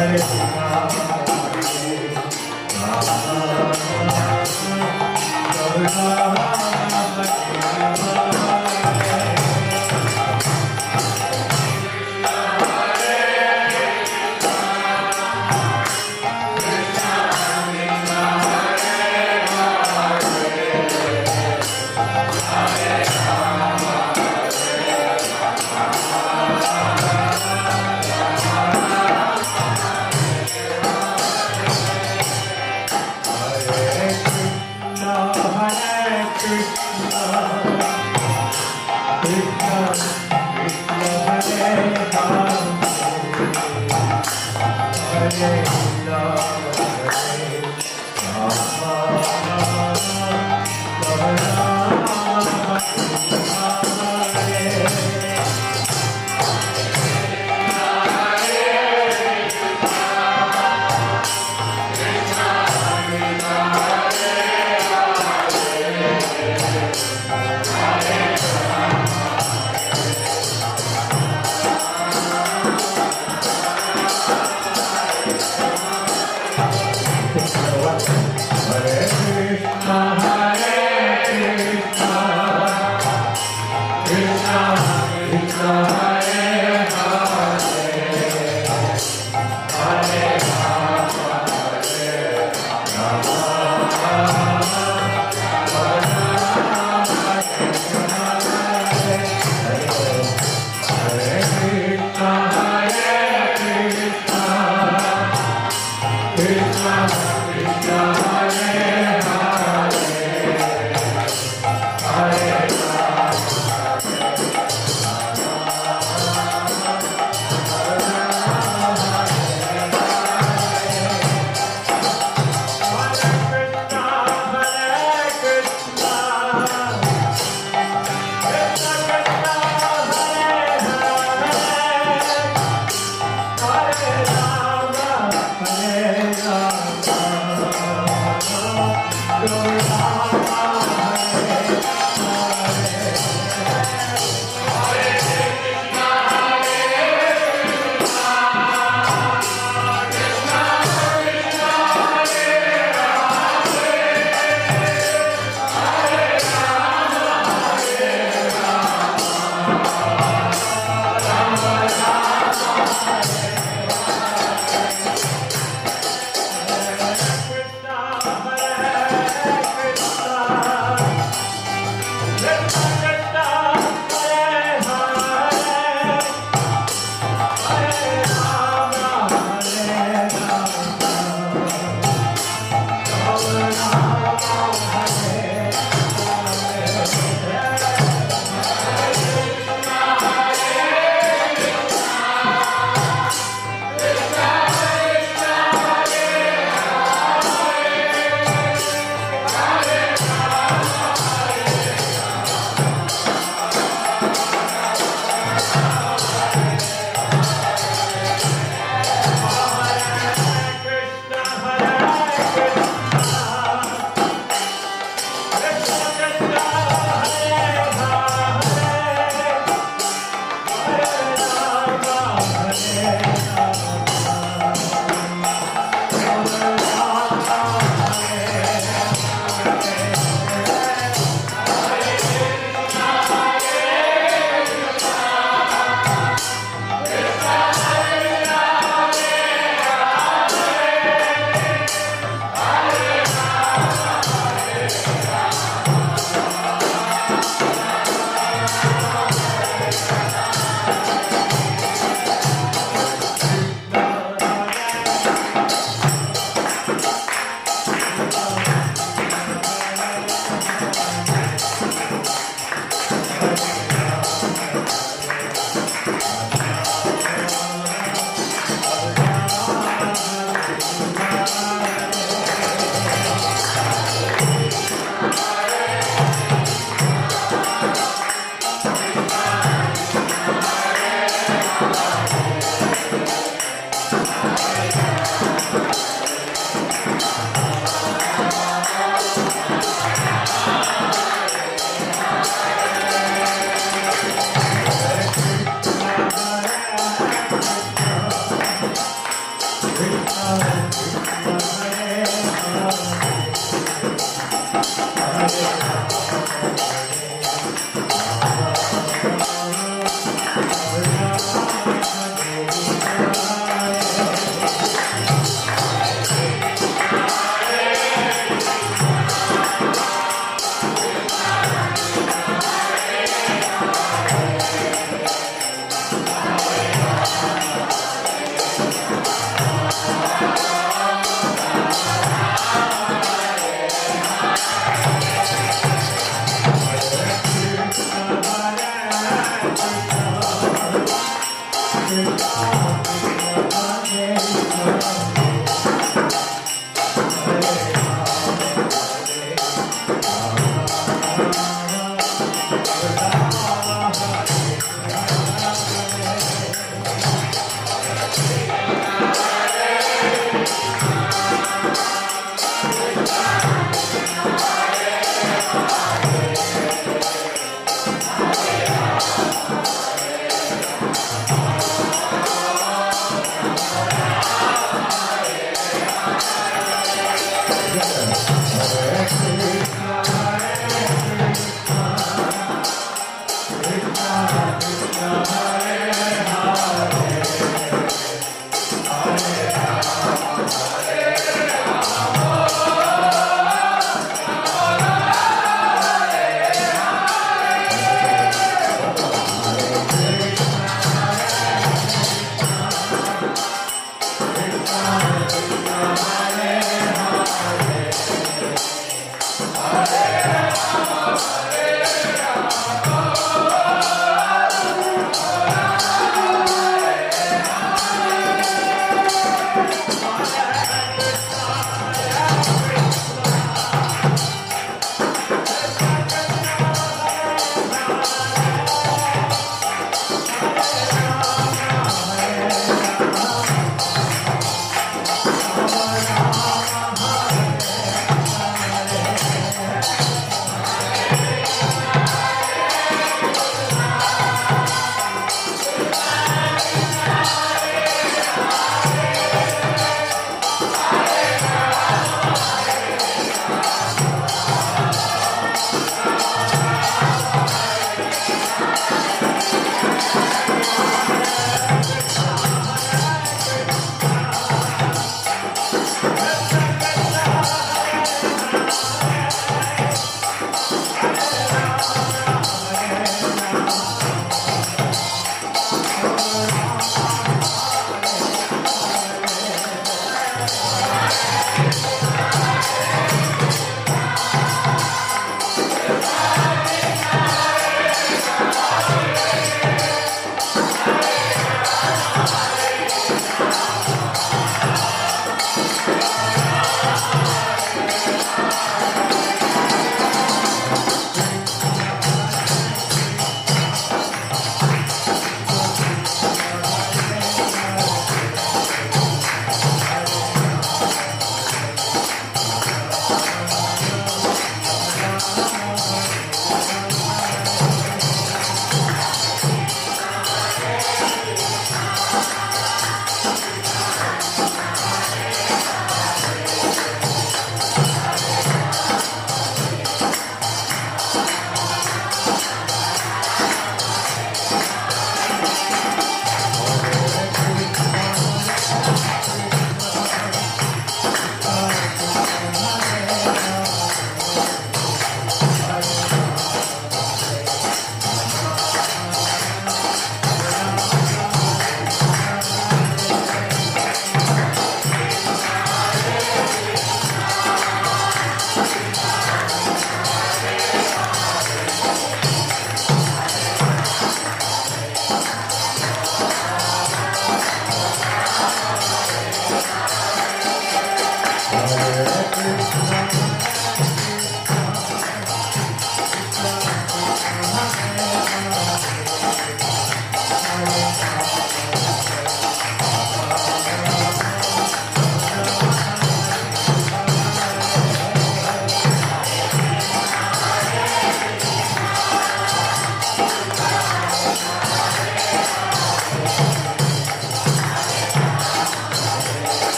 Hare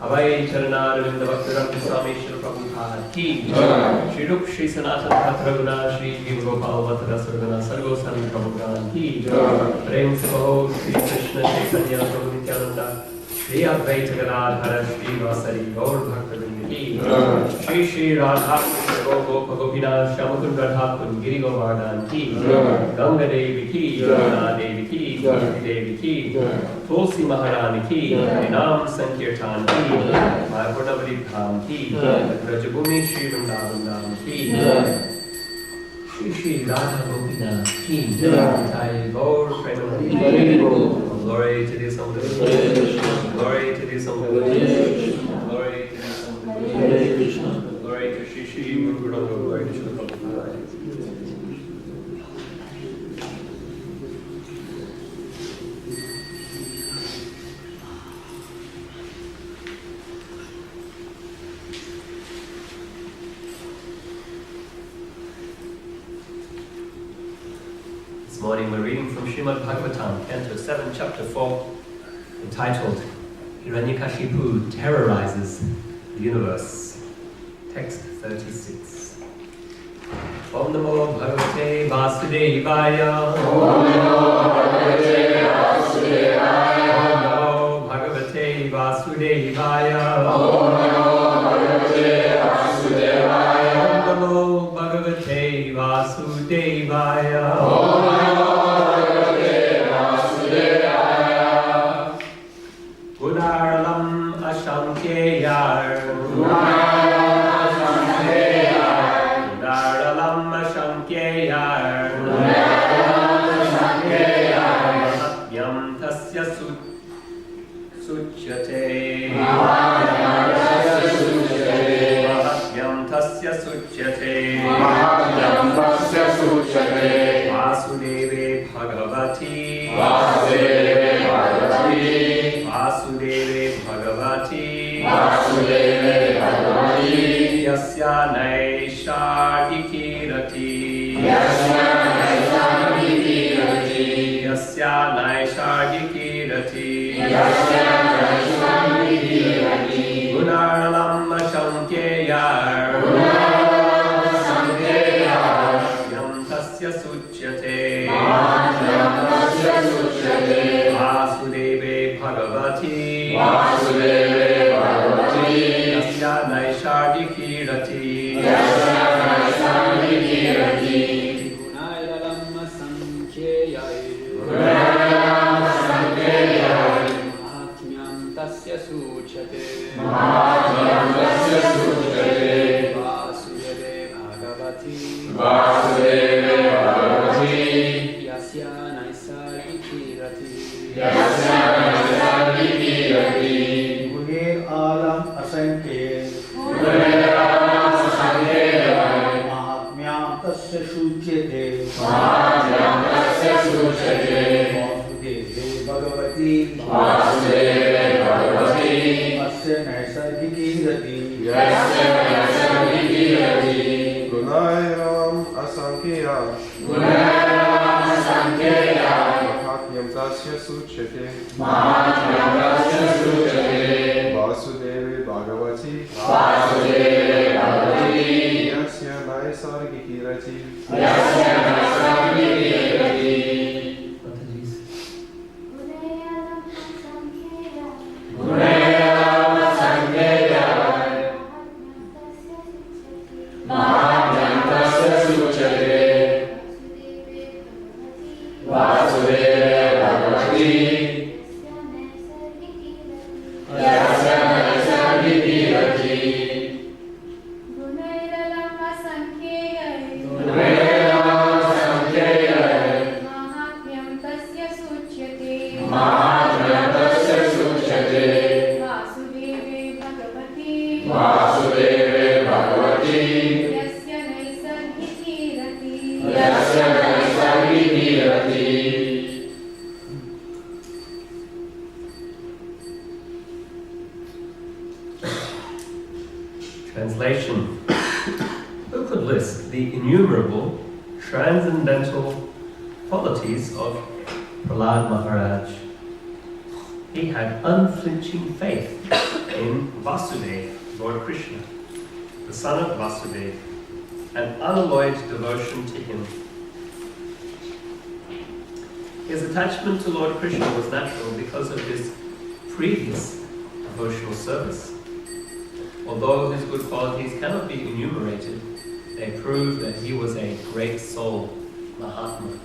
Avai Charanarinda Bhaktivedanta Swami Shri Prabhupada Ki Shri Rup Shri Sanatana Bhattravana Shri Gopal Bhattara Sarvana Sargo Sami Prabhupada Ki Prem Saho Shri Krishna Chaitanya Prabhu Nityananda Shri Advaita Gadadhara Shri Vasari Gaur Bhaktivinoda Ki Shri Shri Radha Gopinath Shamakund Radha Giri Govardhan Ki Ganga Devi Ki Yamuna Devi Ki Gopti Devi Ki Tulsi Maharani Ki Nam Sankirtan Ki Mayapurnavadi Dham Ki Rajabhumi Shri Vrindavan Dham Ki Shri Shri Radha Gopinath Ki Jai Gaur Premanandi Glory to the Assembly Glory to the Assembly Glory to the Assembly Glory to Shri Shri Guru Radha Glory to Shri Prabhupada. This morning we're reading from Srimad Bhagwatam, Canto 7, Chapter 4, entitled Hiranyakashipu Terrorizes the Universe. Text 36. Om Namo Bhagavate Vasudevaya. Om Namo Bhagavate Vasudevaya. Om Namo Bhagavate Vasudevaya. Om Namo Bhagavate Vasudevaya. Om Namo Bhagavate Vasudevaya. Om Gunaralam Ashankeyar. Gunaralam Ashankeyar. Mahatmyam tasya suchyate. Mahatmyam tasya suchyate. Vasudeve Bhagavati. Vasudeve Bhagavati. Vasudeve Bhagavati. Vasudeve Bhagavati. Yasya Naishadiki Rati. Yasya Naishadiki Rati. Yasya Naishadiki Rati. Yasya Naishadiki Rati. Gunaralam Ashankeyar. Gunaralam Ashankeyar. Yam tasya suchyate. Yam tasya suchyate. Vasudeve Bhagavati. Vasudeve Bhagavati. Yasya Naishadiki Rati. Yasya Naishadiki Rati. Gunaralam Sankheyai. Gunaralam Sankheyai. Mahatmyam tasya suchyate. Mahatmyam tasya suchyate. Vasudeve Bhagavati. Vasudeve Bhagavati. Yasya Naisargiki Rati. Yasya Naisargiki Rati. Gune Alam Asankhe. Gune Alam Asankhe. Mahatmyam tasya suchyate. Mahatmyam tasya suchyate. Vasudeve Bhagavati. Vasudeve Bhagavati. Yasya Naisargiki Rati. Yasya Naisargiki Rati. Gunayaram Asankheya. Gunayaram Asankheya. Mahatmyam tasya suchyate. Mahatmyam tasya suchyate. Vasudeve Bhagavati. Vasudeve Bhagavati. Yasya Naisargiki Rati. Yasya Naisargiki Rati. Gunayaram Asankheya. Mahatmyam tasya suchyate. Vasudeve Bhagavati. Yasya Naisargiki Rati. Gunaralam Asankheya. Gunaralam Asankheya. Mahatmyam tasya suchyate. Mahatmyam tasya suchyate. Vasudeve Bhagavati. Vasudeve Bhagavati. Yasya Naisargiki Rati. Yasya Naisargiki Rati. Translation. Who could list the innumerable transcendental qualities of Prahlad Maharaj, he had unflinching faith in Vasudeva, Lord Krishna, the son of Vasudeva, and unalloyed devotion to him. His attachment to Lord Krishna was natural because of his previous devotional service. Although his good qualities cannot be enumerated, they prove that he was a great soul, Mahatma.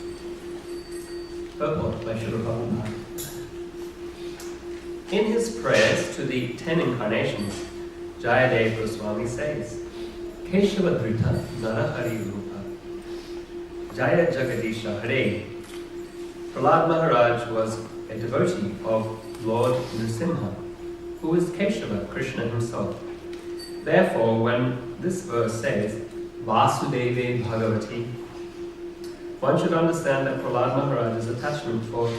Purport by Srila Prabhupada. In his prayers to the 10 incarnations, Jayadev Goswami says, Keshava Dhrita Narahari Rupa Jaya Jagadisha Hare. Prahlad Maharaj was a devotee of Lord Nrsimha, who is Keshava, Krishna himself. Therefore, when this verse says, Vasudeve Bhagavati, one should understand that Prahlad Maharaj's attachment for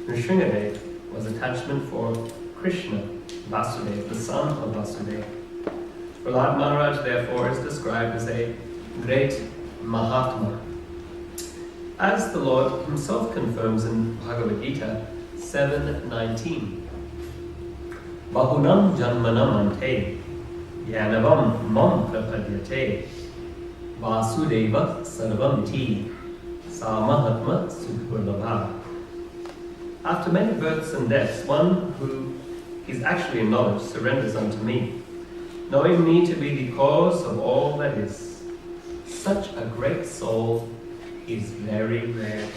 Nrsimhadev was attachment for Krishna, Vasudeva, the son of Vasudeva. Prahlad Maharaj, therefore, is described as a great Mahatma. As the Lord himself confirms in Bhagavad Gita 7:19, Bahunam janmanam ante, yanavam mam prapadyate, Vasudeva sarvam ti, sa mahatma sudhurlabha. After many births and deaths, one who is actually in knowledge surrenders unto me, knowing me to be the cause of all that is. Such a great soul is very rare.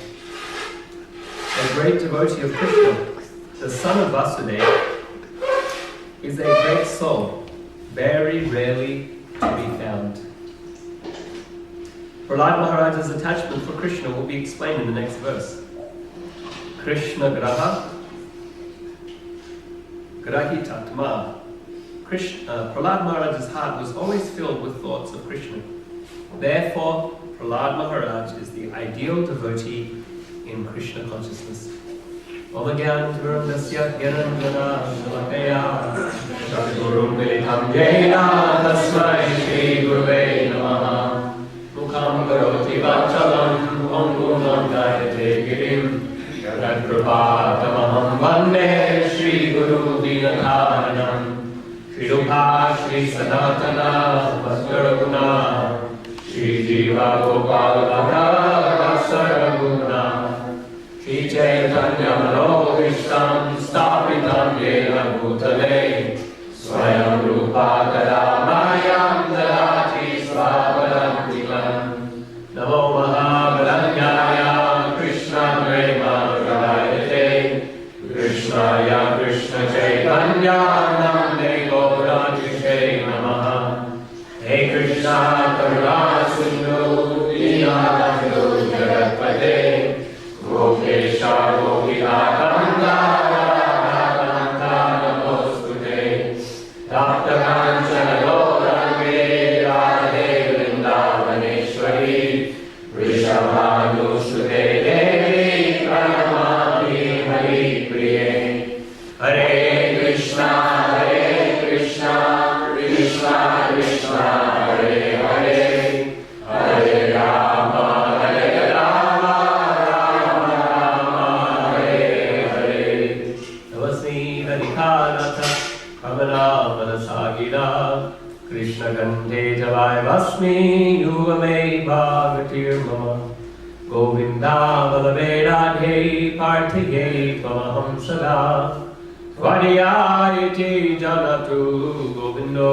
A great devotee of Krishna, the son of Vasudeva, is a great soul, very rarely to be found. Prahlad Maharaj's attachment for Krishna will be explained in the next verse. Krishna graha grahitatma. Prahlad Maharaj's heart was always filled with thoughts of Krishna. Therefore, Prahlad Maharaj is the ideal devotee in Krishna consciousness. Om Gyan Varundasya Gyanandana Shalakaya Shakgurum Militam Jena Tasmai Shri Guruve Namaha Mukham Karoti Vachalam Om Gurnam Gayate Girim Yadrupadamaham Vande Shri Guru Dinatharanam Shri Rupha Shri Sanatana Vaskaraguna Shri Jiva Gopal Bhara Saraguna Shri Chaitanya Manovistam Stapitam Yena Bhutale Swayam Rupa Kadamayam Dalati Svavadantikam Namo Mahabalanyaya Krishna Prema Pradayate Krishnaya Krishna Chaitanya Namne Gaurajishe Namaha Hey Krishna Karuna Sindhu Dinanayo Jagatpate Gopesha Gopinatanda Radha Namostute Tapta Kanchana Gauranga Radhe Vrindavaneshwari Vrishabhanusute Devi Pranamami Hari Priye Hare Krishna Krishna Krishna Krishna Hare Hare Hare Rama Hare Rama Rama Rama Hare Hare Navasmi Radhikanatha Kamala Manasagila Krishna Gandhe Javai Vasmi Yuvame Bhagatir Mama Govinda Balave Radhe Parthaye Pamaham Sada Vadiyayati Janatu Govindo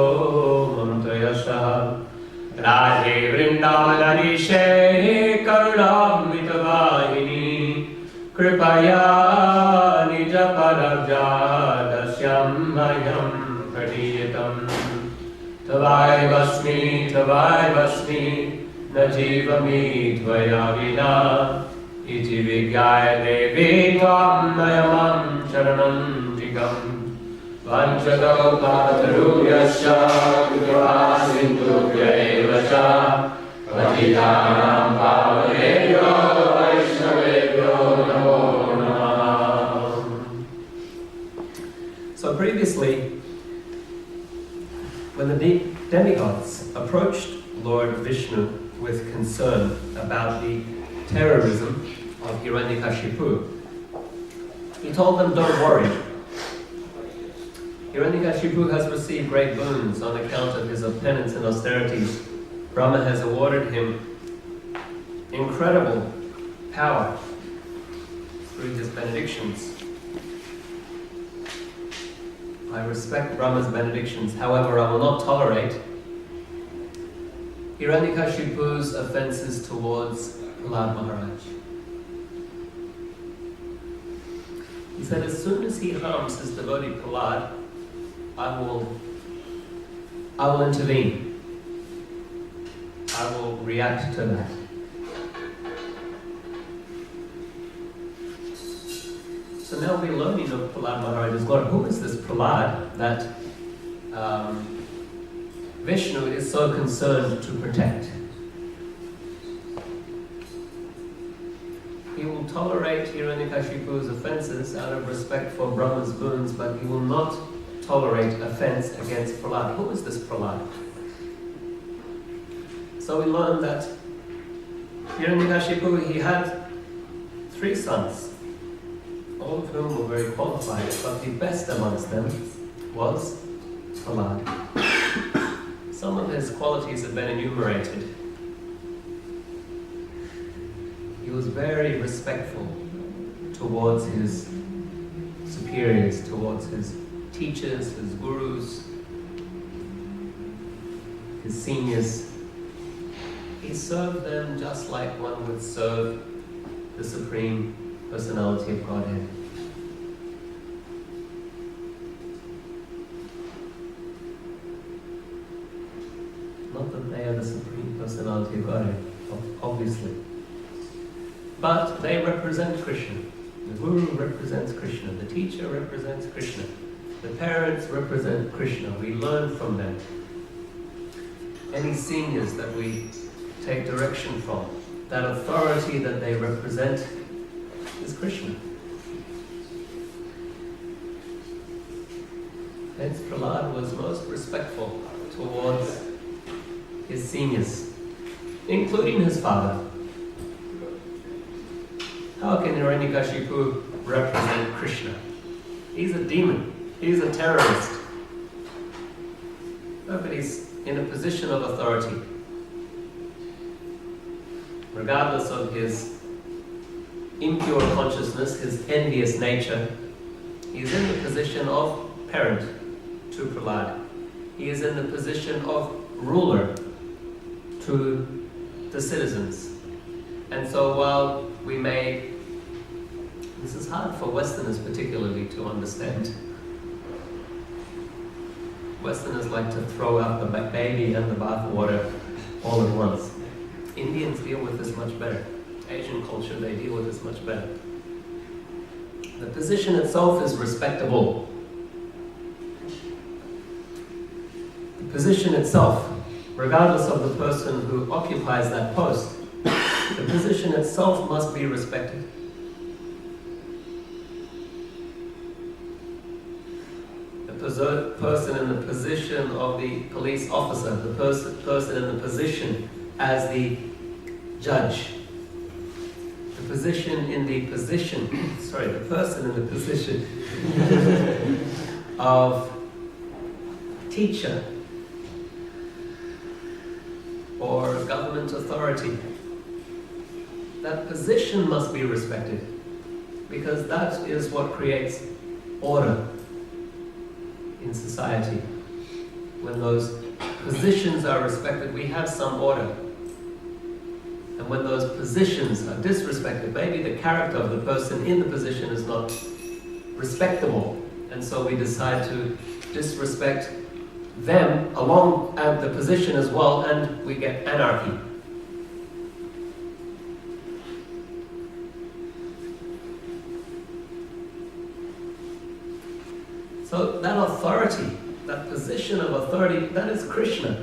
Mantrayasha Radhe Vrindavanarishe Karunamritavahini Kripaya Nijapadabja Dasyam Mayam Pradiyatam Tavai Vasmi Najivami Tvaya Vina Iti Vigyaya Devi Tvam Nayamam Sharanam Jigam Vanchado Pataruyasya Kudva Sindhubhya Evasya Patitanam Pavanebhyo Vaishnavebhyo Namo Namaha. So previously, when the demigods approached Lord Vishnu with concern about the terrorism of Hiranyakashipu, He told them, don't worry. Hiranyakashipu has received great boons on account of his penance and austerities. Brahma has awarded him incredible power through his benedictions. I respect Brahma's benedictions, however, I will not tolerate Hiranyakashipu's offenses towards Plahad Maharaj. He said, as soon as he harms his devotee Plahad, I will intervene. I will react to that. So now we're learning of Plahad Maharaj's Lord. Who is this Plahad that Vishnu is so concerned to protect? He will tolerate Hiranyakashipu's offenses out of respect for Brahma's boons, but he will not tolerate offense against Plahad. Who is this Plahad? So we learn that Hiranyakashipu, he had 3 sons, all of whom were very qualified, but the best amongst them was Plahad. Some of his qualities have been enumerated. He was very respectful towards his superiors, towards his teachers, his gurus, his seniors. He served them just like one would serve the Supreme Personality of Godhead. Not that they are the Supreme Personality of Godhead, obviously. But they represent Krishna. The Guru represents Krishna. The teacher represents Krishna. The parents represent Krishna. We learn from them. Any seniors that we take direction from, that authority that they represent is Krishna. Hence Prabhu was most respectful towards his seniors, including his father. How can Hiranyakashipu represent Krishna? He's a demon. He's a terrorist. No, but he's in a position of authority. Regardless of his impure consciousness, his envious nature, he is in the position of parent to Plahad. He is in the position of ruler to the citizens. And so while we may, this is hard for Westerners particularly to understand. Westerners like to throw out the baby and the bathwater all at once. Indians deal with this much better. Asian culture, they deal with this much better. The position itself is respectable. The position itself, regardless of the person who occupies that post, the position itself must be respected. The person in the position of the police officer, the person in the position as the judge, the person in the position of teacher or government authority. That position must be respected, because that is what creates order in society. When those positions are respected, we have some order. And when those positions are disrespected, maybe the character of the person in the position is not respectable, and so we decide to disrespect them along the position as well, and we get anarchy. So that authority, that position of authority, that is Krishna.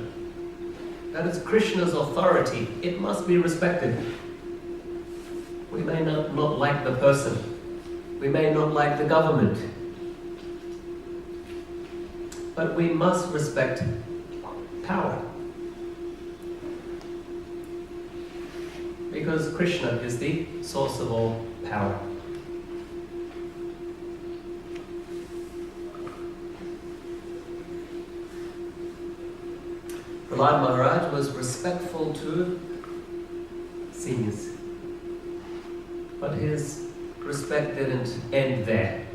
That is Krishna's authority. It must be respected. We may not like the person. We may not like the government. But we must respect power. Because Krishna is the source of all power. Prahlad Maharaj was respectful to seniors. But his respect didn't end there.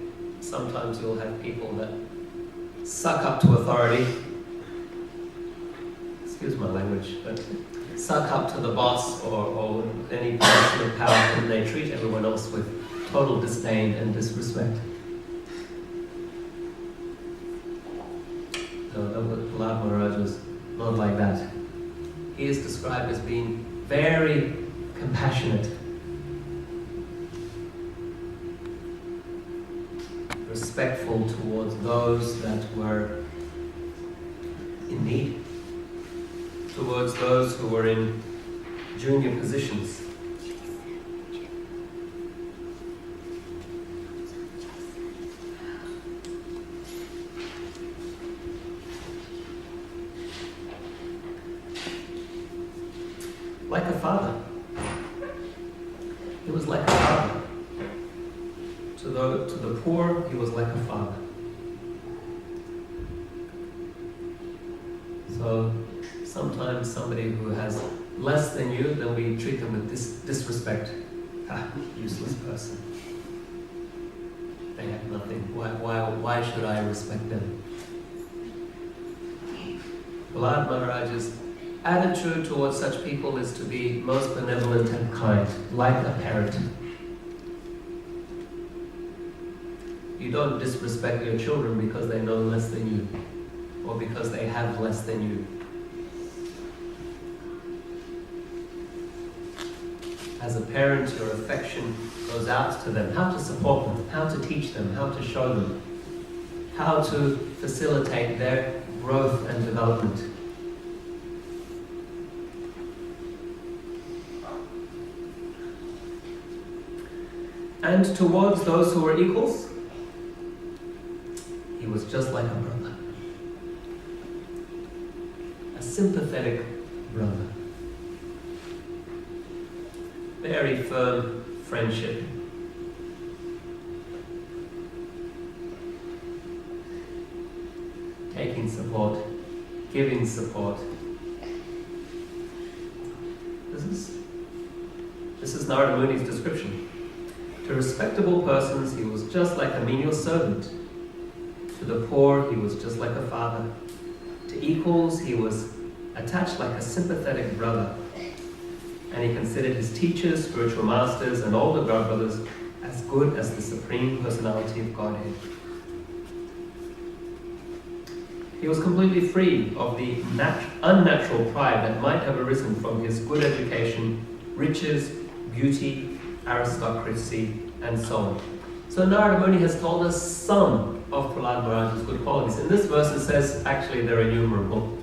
Sometimes you'll have people that suck up to authority. Excuse my language, but suck up to the boss or any position of power, and they treat everyone else with total disdain and disrespect. No, Plahad Maharaj was not like that. He is described as being very compassionate, respectful towards those that were in need, towards those who were in junior positions. Like a father. He was like a father. To the poor, he was like a father. So sometimes somebody who has less than you, then we treat them with disrespect. Useless person. They have nothing. Why should I respect them? Prahlad Maharaj's attitude towards such people is to be most benevolent and kind, like a parent. You don't disrespect your children because they know less than you, or because they have less than you. As a parent, your affection goes out to them, how to support them, how to teach them, how to show them, how to facilitate their growth and development. And towards those who were equals, he was just like a brother. A sympathetic brother. Very firm friendship. Taking support, giving support. This is Narada Muni's description. To respectable persons, he was just like a menial servant. To the poor, he was just like a father. To equals, he was attached like a sympathetic brother. And he considered his teachers, spiritual masters, and all the godbrothers as good as the Supreme Personality of Godhead. He was completely free of the unnatural pride that might have arisen from his good education, riches, beauty, aristocracy, and so on. So Narada Muni has told us some of Prahlad Maharaj's good qualities. In this verse it says, actually they're innumerable.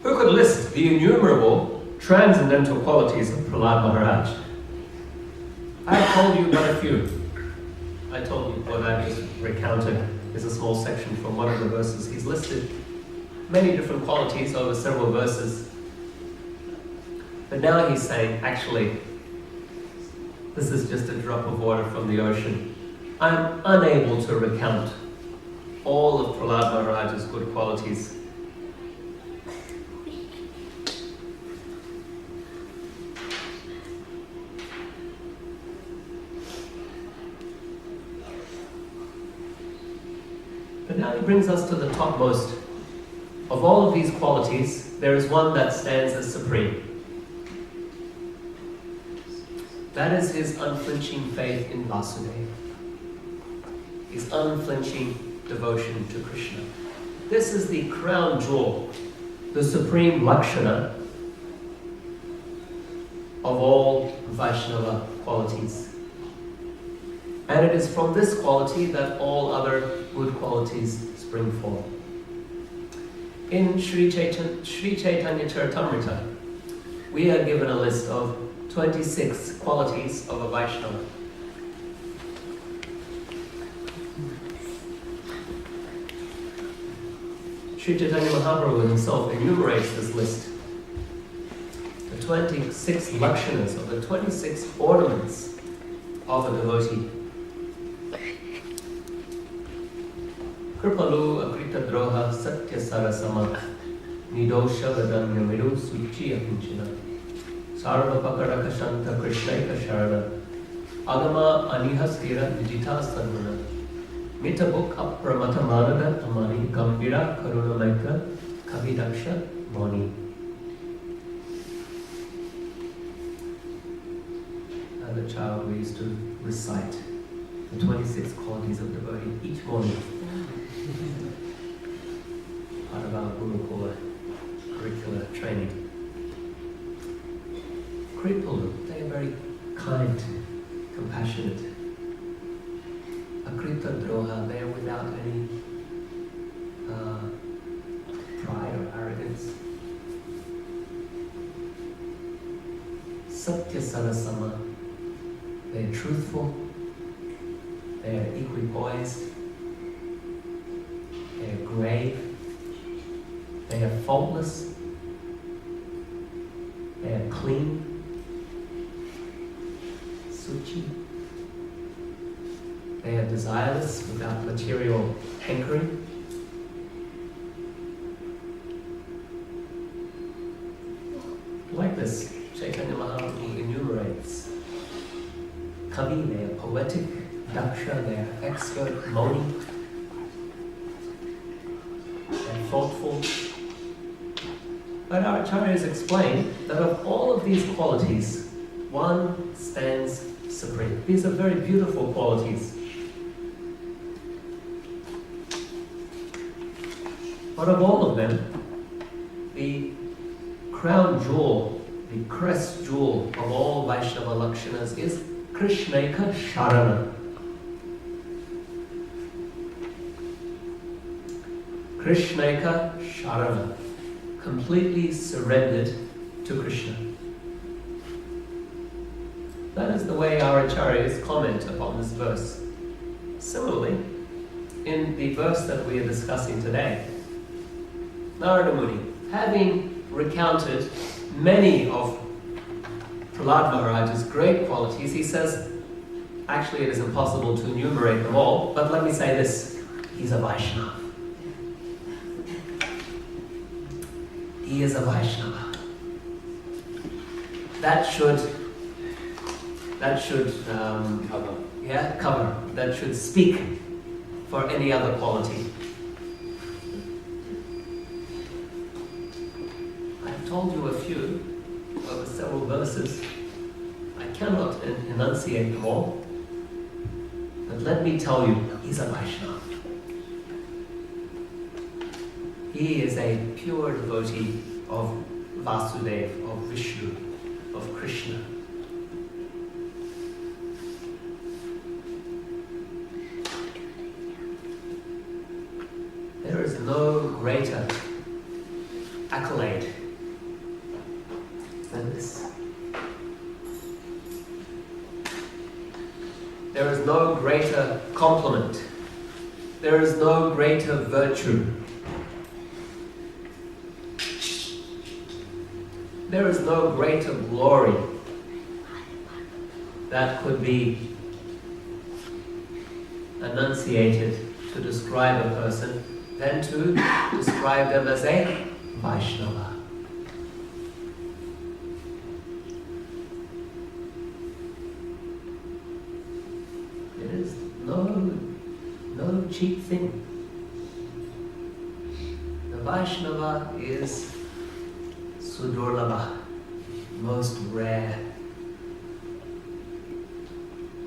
Who could list the innumerable transcendental qualities of Prahlad Maharaj? I've told you but a few. I told you what I just recounted is a small section from one of the verses. He's listed many different qualities over several verses. But now he's saying, actually, this is just a drop of water from the ocean. I'm unable to recount all of Prahlad Maharaj's good qualities. But now he brings us to the topmost. Of all of these qualities, there is one that stands as supreme. That is his unflinching faith in Vasudeva. His unflinching devotion to Krishna. This is the crown jewel, the supreme lakshana of all Vaishnava qualities. And it is from this quality that all other good qualities spring forth. In Sri Chaitanya Charitamrita, we are given a list of 26 qualities of a Vaishnava. Sri Chaitanya Mahaprabhu himself enumerates this list. The 26 lakshanas, or the 26 ornaments of a devotee. Kripalu Akrita Droha Satya Sarasama Nidosha Vadanya Midu Suchi Akinchina Sarva Pakaraka Shanta Krishnaika Sharada Agama Anihastira Vijita Sarvana Mitabuk Apramata Manada Amani Gambira Karuna Maika Kavidaksha Moni. As a child, we used to recite the 26 qualities of devotee each morning. Part of our Gurukula curricular training. Kripalu, they are very kind, compassionate. Akrita Droha, they are without any pride or arrogance. Satya Sarasama, they are truthful, they are equipoised, they are grave, they are faultless, they are clean, suchi, they are desireless without material hankering. Like this, Chaitanya Mahaprabhu enumerates. Kavi, they are poetic. Daksha, they are expert. Moni, they are thoughtful. But our acharyas explain that of all of these qualities, one stands supreme. These are very beautiful qualities. But of all of them, the crown jewel, the crest jewel of all Vaishnava Lakshanas is Krishnaika Sharana. Krishnaika Sharana, completely surrendered to Krishna. That is the way our acharyas comment upon this verse. Similarly, in the verse that we are discussing today, Narada Muni, having recounted many of Plahad Maharaj's great qualities, he says, actually it is impossible to enumerate them all, but let me say this, he's a Vaishnava. He is a Vaishnava. That should cover. That should speak for any other quality. I've told you a few over several verses. I cannot enunciate them all, but let me tell you, he's a Vaishnava. He is a pure devotee of Vasudeva, of Vishnu, of Krishna. There is no greater accolade than this. There is no greater compliment. There is no greater virtue. There is no greater glory that could be enunciated to describe a person than to describe them as a Vaishnava. It is no cheap thing. The Vaishnava is Sudurlabha, most rare.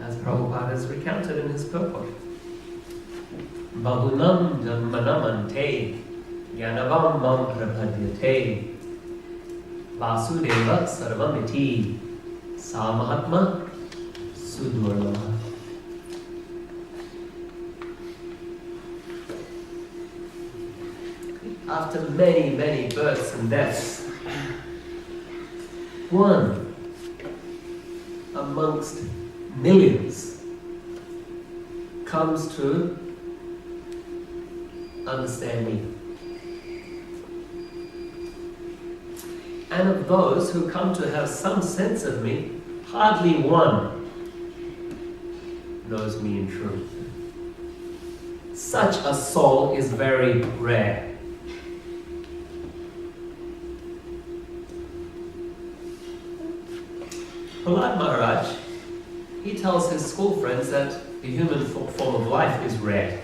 As Prabhupada has recounted in his purport. Bahunam janmanamante yanavam mam prapadyate Vasudeva sarvamiti samahatma sudurlabha. After many, many births and deaths, one amongst millions comes to understand me. And of those who come to have some sense of me, hardly one knows me in truth. such a soul is very rare. Plahad Maharaj, he tells his school friends that the human form of life is rare.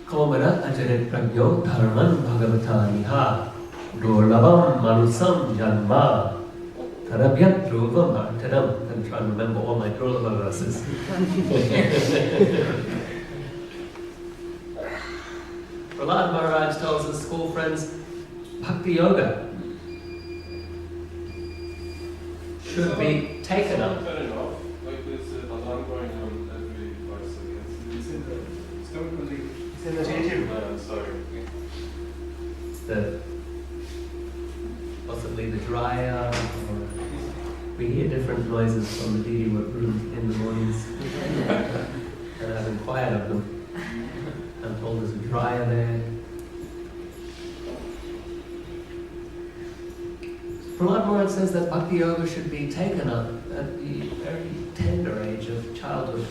Komara ajarit pragyo dharman bhagavataniha durlabam manusam janma tarabhyat dhruvam artadam. I'm trying to remember all my durlabha verses. Plahad Maharaj tells his school friends, Bhakti Yoga should be taken up. Turn it off, like this alarm going on every 5 seconds. It's in the changing room. Sorry. It's possibly the dryer, or we hear different noises from the Didi room in the mornings, and I've inquired of them. I'm told there's a dryer there. Plahad Maharaj says that Bhakti Yoga should be taken up at the very tender age of childhood.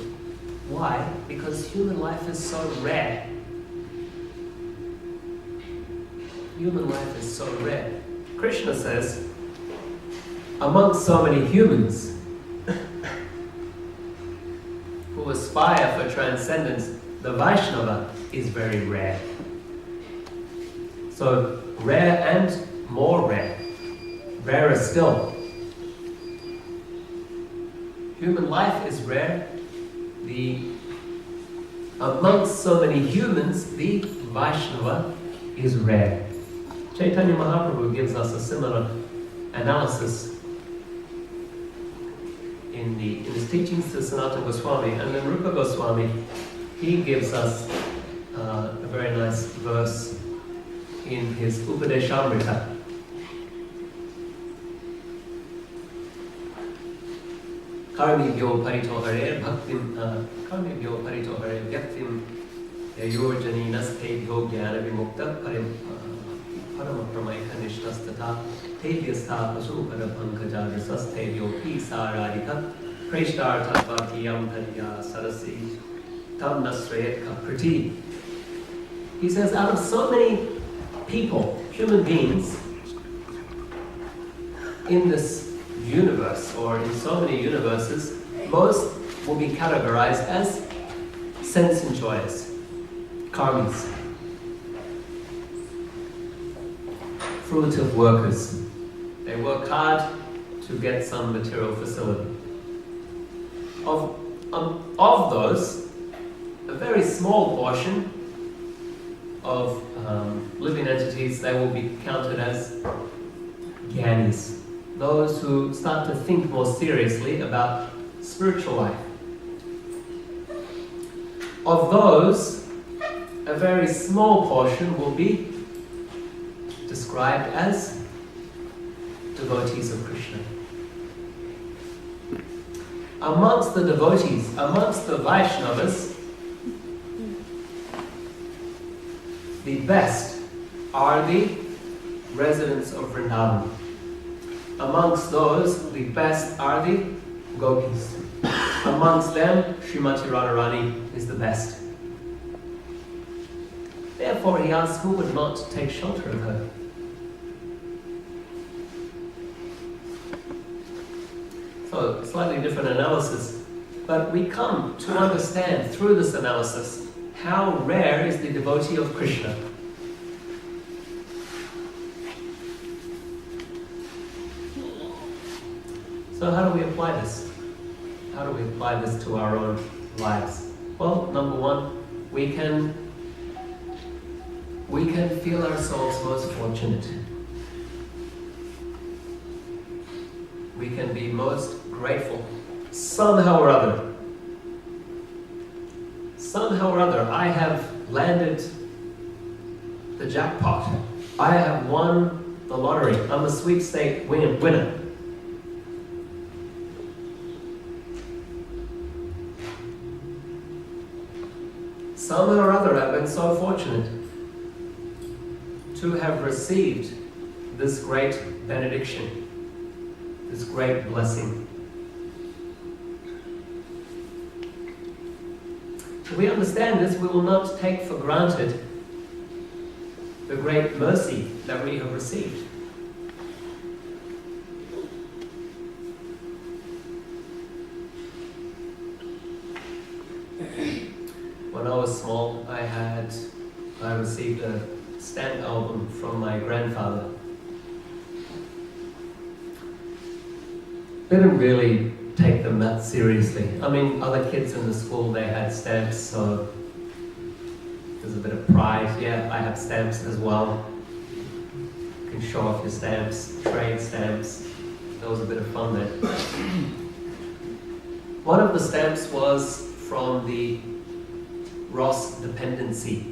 Why? Because human life is so rare. Human life is so rare. Krishna says, amongst so many humans who aspire for transcendence, the Vaishnava is very rare. So, rare and more rare. Rarer still. Human life is rare. Amongst so many humans, the Vaishnava is rare. Chaitanya Mahaprabhu gives us a similar analysis in his teachings to Sanatana Goswami, and then Rupa Goswami, he gives us a very nice verse in his Upadeshamrita. Karmibhyo parito hare bhaktim karmibhyo parito hare vyaktim yayorjaninaste jnana vimukta paramapramaika nishtastata tevyastha pasupara pankajadrasaste yopi saradika preshtar tatvatiyam tanya sarasi tam nasrayat kapriti. He says, out of so many people, human beings, in this universe, or in so many universes, most will be categorized as sense enjoyers, karmis, fruitive workers. They work hard to get some material facility. Of those, a very small portion of living entities, they will be counted as jnanis, those who start to think more seriously about spiritual life. Of those, a very small portion will be described as devotees of Krishna. Amongst the devotees, amongst the Vaishnavas, the best are the residents of Vrindavan. Amongst those, the best are the gopis. Amongst them, Srimati Radharani is the best. Therefore, he asks, who would not take shelter of her? So, slightly different analysis, but we come to understand through this analysis how rare is the devotee of Krishna. So how do we apply this? How do we apply this to our own lives? Well, number one, we can feel ourselves most fortunate. We can be most grateful. Somehow or other, I have landed the jackpot. I have won the lottery. I'm a sweepstake winner. Somehow or other, I've been so fortunate to have received this great benediction, this great blessing. If we understand this, we will not take for granted the great mercy that we have received. When I was small, I received a stamp album from my grandfather. Didn't really take them that seriously. I mean, other kids in the school, they had stamps, so there's a bit of pride. Yeah, I have stamps as well. You can show off your stamps, trade stamps. That was a bit of fun there. One of the stamps was from the Ross Dependency.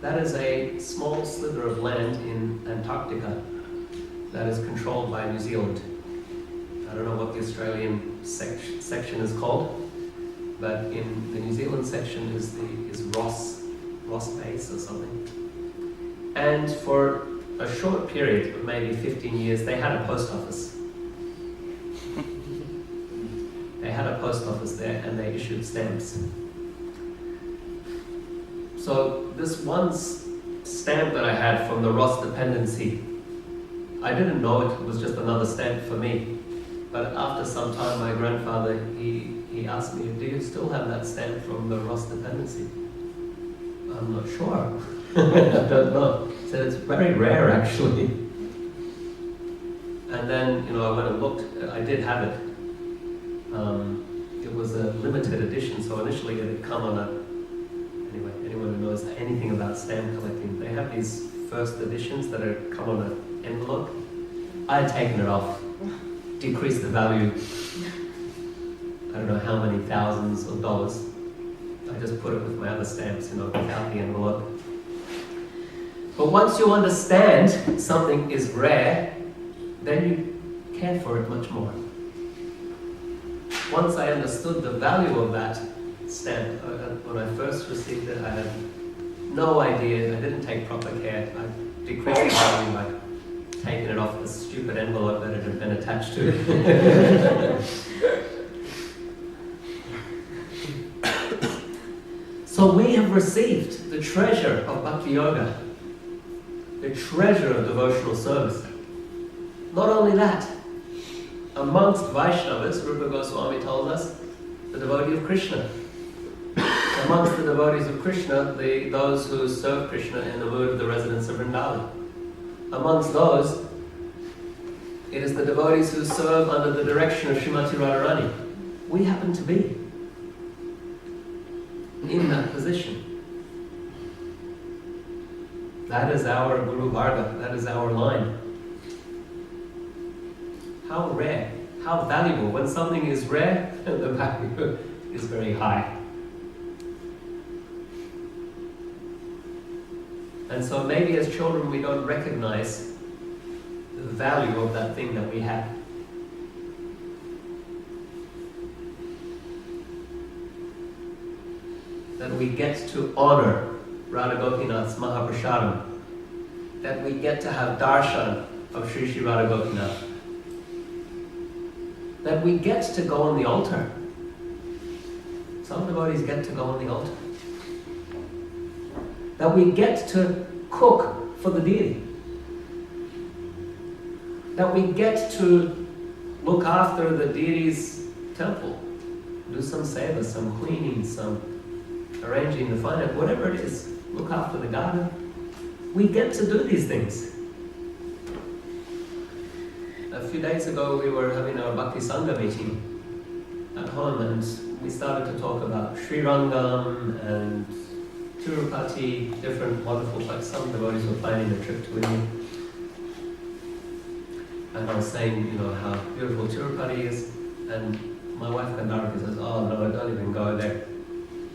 That is a small sliver of land in Antarctica that is controlled by New Zealand. I don't know what the Australian section is called, but in the New Zealand section is Ross Base or something. And for a short period, of maybe 15 years, they had a post office. They had a post office there and they issued stamps. So this one stamp that I had from the Ross Dependency, I didn't know it was just another stamp for me. But after some time, my grandfather, he asked me, do you still have that stamp from the Ross Dependency? I'm not sure. I don't know. He said it's very rare, actually. And then, I went and looked. I did have it. It was a limited edition, so initially it had come on anyway, anyone who knows anything about stamp collecting, they have these first editions that come on an envelope. I had taken it off, decreased the value, I don't know how many thousands of dollars. I just put it with my other stamps, without the envelope. But once you understand something is rare, then you care for it much more. Once I understood the value of that stamp, when I first received it, I had no idea. I didn't take proper care. I decreased the value by taking it off the stupid envelope that it had been attached to. So we have received the treasure of Bhakti Yoga, the treasure of devotional service. Not only that, amongst Vaishnavas, Rupa Goswami told us, the devotee of Krishna. Amongst the devotees of Krishna, those who serve Krishna in the mood of the residents of Vrindavan. Amongst those, it is the devotees who serve under the direction of Srimati Radharani. We happen to be in that position. That is our Guru Varga, that is our line. How rare, how valuable. When something is rare, the value is very high. And so maybe as children we don't recognize the value of that thing that we have. That we get to honor Radha Gopinath's Mahaprashadam. That we get to have darshan of Sri Sri Radha Gopinath. That we get to go on the altar. Some devotees get to go on the altar. That we get to cook for the deity. That we get to look after the deity's temple. Do some seva, some cleaning, some arranging the finance, whatever it is. Look after the garden. We get to do these things. A few days ago we were having our Bhakti Sangha meeting at home and we started to talk about Sri Rangam and Tirupati, different wonderful places. Some devotees were planning a trip to India. And I was saying, how beautiful Tirupati is. And my wife Gandharva says, oh no, don't even go there.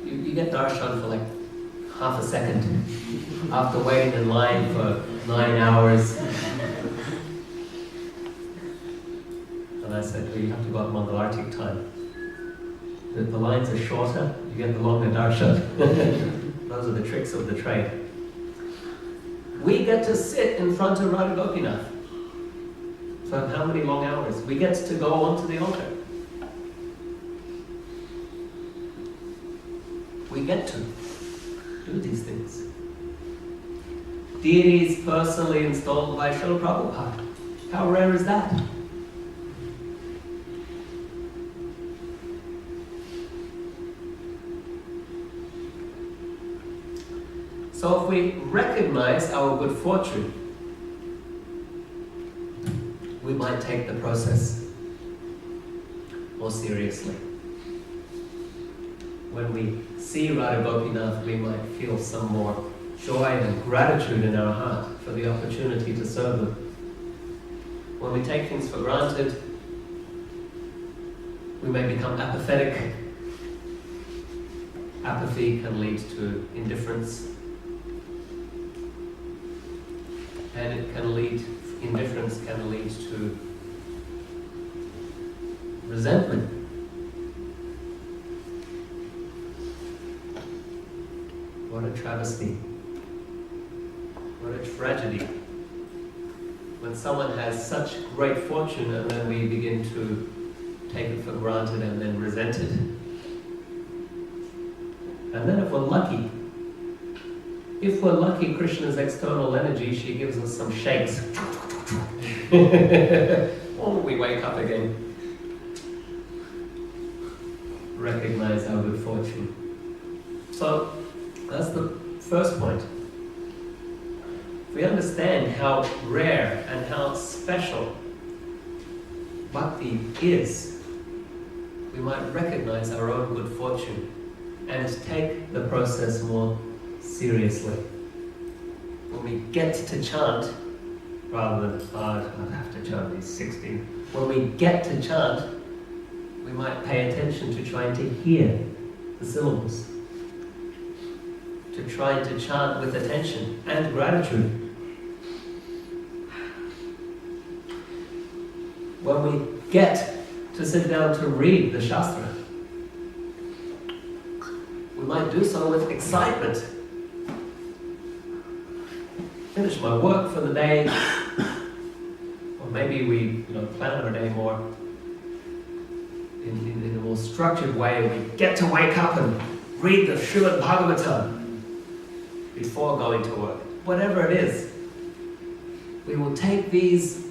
You get darshan for like half a second after waiting in line for 9 hours. And I said, well, you have to go at Mangalartik time. The lines are shorter, you get the longer darshan. Those are the tricks of the trade. We get to sit in front of Radha Gopinath. So how many long hours? We get to go onto the altar. We get to do these things. Deities personally installed by Srila Prabhupada. How rare is that? So if we recognize our good fortune, we might take the process more seriously. When we see Radha Gopinath, we might feel some more joy and gratitude in our heart for the opportunity to serve them. When we take things for granted, we may become apathetic. Apathy can lead to indifference. And indifference can lead to resentment. What a travesty. What a tragedy. When someone has such great fortune and then we begin to take it for granted and then resent it. And then if we're lucky, Krishna's external energy, she gives us some shakes. Oh, we wake up again. Recognize our good fortune. So, that's the first point. If we understand how rare and how special bhakti is, we might recognize our own good fortune and take the process more seriously. When we get to chant, rather than, I'd have to chant these 16. When we get to chant, we might pay attention to trying to hear the syllables. To trying to chant with attention and gratitude. When we get to sit down to read the Shastra, we might do so with excitement. Finish my work for the day, or maybe we plan our day more in a more structured way. We get to wake up and read the Srimad Bhagwatam before going to work. Whatever it is, we will take these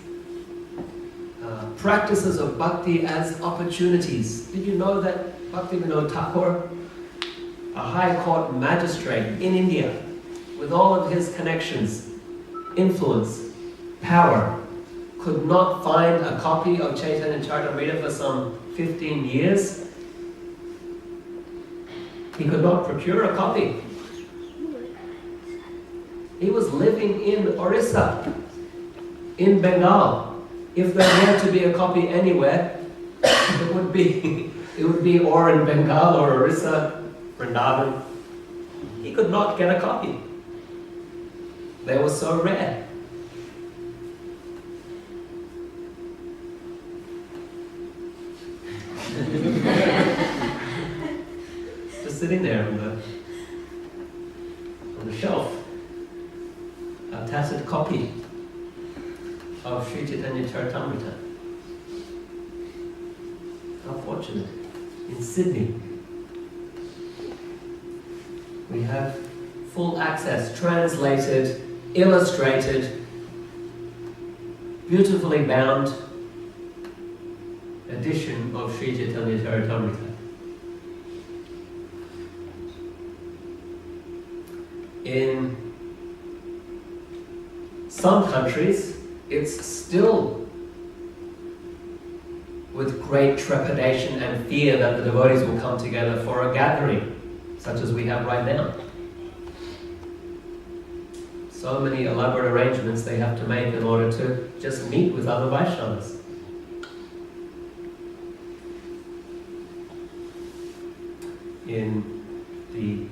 practices of bhakti as opportunities. Did you know that Bhaktivinoda Thakur, a high court magistrate in India, with all of his connections, influence, power, could not find a copy of Chaitanya Charitamrita for some 15 years? He could not procure a copy. He was living in Orissa, in Bengal. If there were to be a copy anywhere, it would be or in Bengal or Orissa, Vrindavan. He could not get a copy. They were so rare. Just sitting there on the shelf, a tattered copy of Sri Chaitanya Charitamrita. How fortunate. In Sydney, we have full access, translated, illustrated, beautifully bound edition of Sri Chaitanya Charitamrita. In some countries, it's still with great trepidation and fear that the devotees will come together for a gathering, such as we have right now. So many elaborate arrangements they have to make in order to just meet with other Vaishnavas. In the,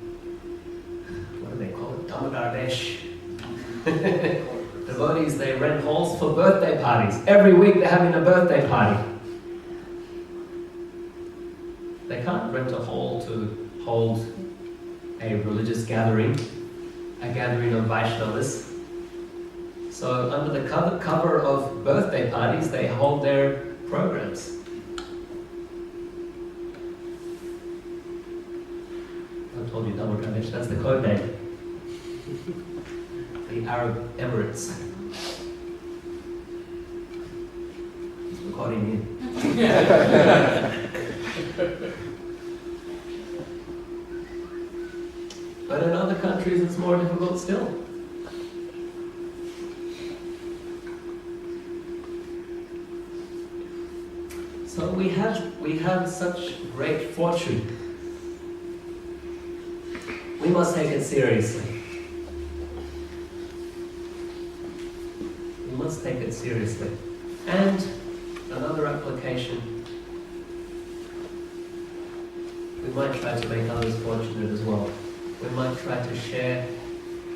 what do they call it, Damodar-desh. Devotees, they rent halls for birthday parties. Every week they're having a birthday party. They can't rent a hall to hold a religious gathering, a gathering of Vaishnavas. So under the cover of birthday parties, they hold their programs. I told you double Ramesh, that's the code name. The Arab Emirates. It's recording in. But in other countries it's more difficult still. So we have such great fortune. We must take it seriously. We must take it seriously. And another application, we might try to make others fortunate as well. We might try to share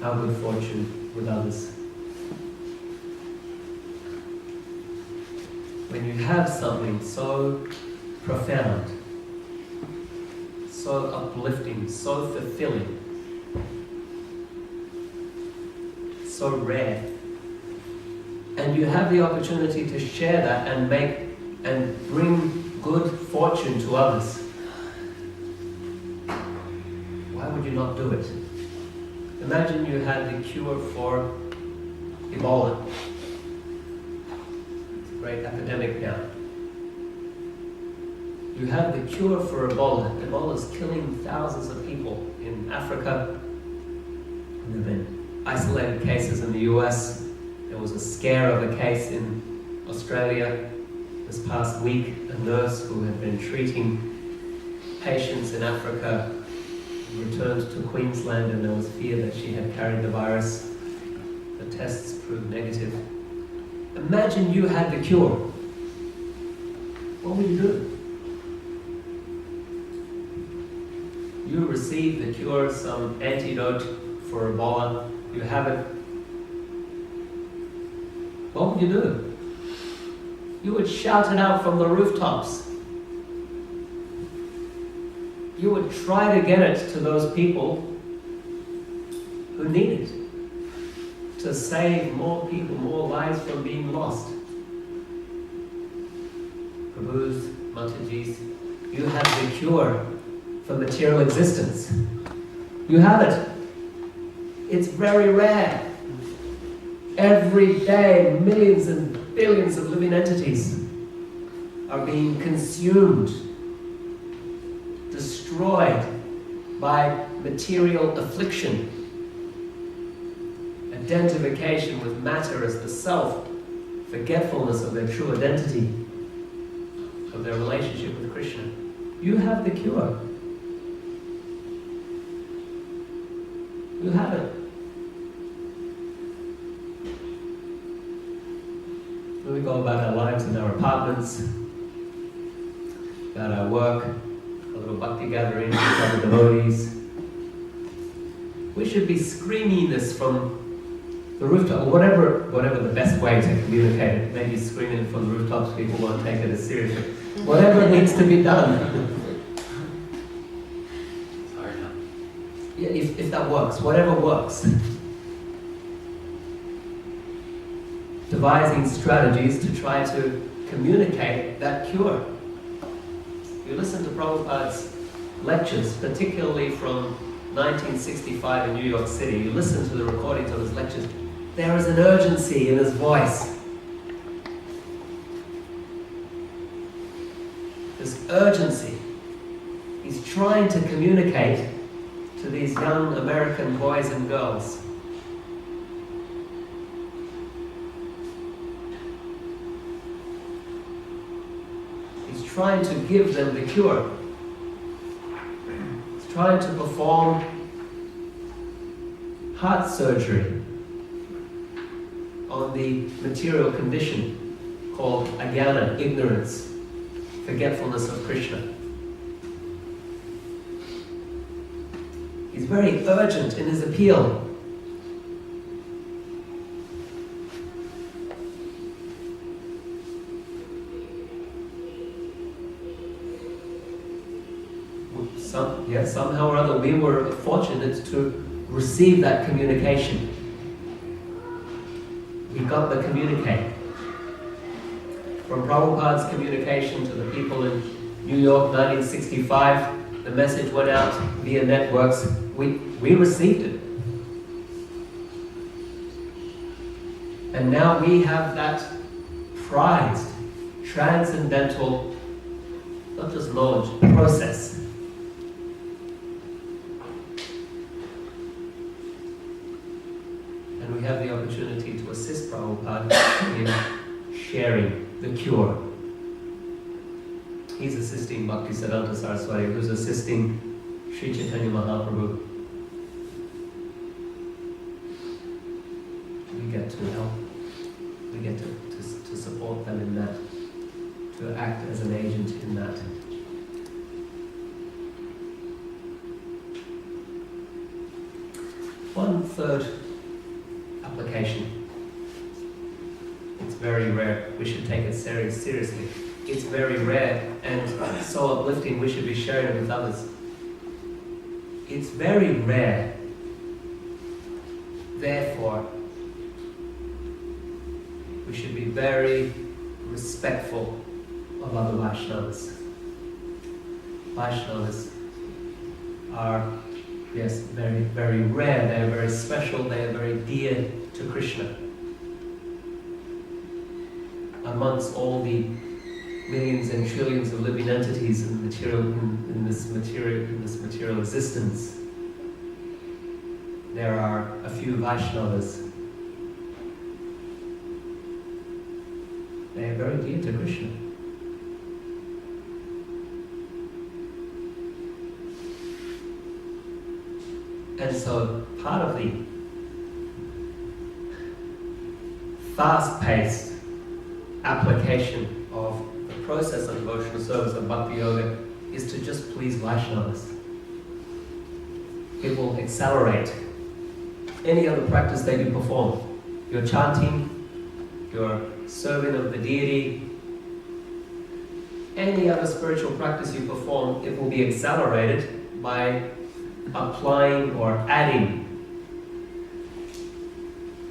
our good fortune with others. When you have something so profound, so uplifting, so fulfilling, so rare, and you have the opportunity to share that and bring good fortune to others, why would you not do it? Imagine you had the cure for Ebola. It's a great epidemic now. You have the cure for Ebola. Ebola is killing thousands of people in Africa. There have been isolated cases in the US. There was a scare of a case in Australia this past week. A nurse who had been treating patients in Africa returned to Queensland, and there was fear that she had carried the virus. The tests proved negative. Imagine you had the cure. What would you do? You receive the cure, some antidote for Ebola, you have it. What would you do? You would shout it out from the rooftops. You would try to get it to those people who need it, to save more people, more lives from being lost. Prabhu's, Mataji's, you have the cure for material existence. You have it. It's very rare. Every day, millions and billions of living entities are being consumed, destroyed by material affliction, identification with matter as the self, forgetfulness of their true identity, of their relationship with Krishna. You have the cure. You have it. When we go about our lives in our apartments, about our work, a little bhakti gathering with other devotees, we should be screaming this from the rooftop, or whatever the best way to communicate it. Maybe screaming it from the rooftops, people won't take it as seriously. Whatever needs to be done. Yeah, if that works, whatever works. Devising strategies to try to communicate that cure. You listen to Prabhupada's lectures, particularly from 1965 in New York City. You listen to the recordings of his lectures. There is an urgency in his voice. This urgency. He's trying to communicate to these young American boys and girls. He's trying to give them the cure. He's trying to perform heart surgery on the material condition called ajnana, ignorance, forgetfulness of Krishna. He's very urgent in his appeal. Somehow or other we were fortunate to receive that communication. He got the communique. From Prabhupada's communication to the people in New York, 1965, the message went out via networks. We received it. And now we have that prized, transcendental, not just knowledge, process. And we have the opportunity to assist Prabhupada in sharing the cure. He's assisting Bhaktisiddhanta Saraswati, who's assisting Sri Chaitanya Mahaprabhu. We get to help. We get to support them in that, to act as an agent in that. One third application. It's very rare. We should take it seriously. It's very rare and so uplifting. We should be sharing it with others. It's very rare. Therefore, we should be very respectful of other Vaishnavas. Vaishnavas are, yes, very, very rare. They are very special. They are very dear to Krishna. Amongst all the millions and trillions of living entities in this material existence, there are a few Vaishnavas. They are very dear to Krishna. And so part of the fast-paced application of the process of devotional service of Bhakti Yoga is to just please Vaishnavas. It will accelerate any other practice that you perform. Your chanting, your serving of the deity, any other spiritual practice you perform, it will be accelerated by applying or adding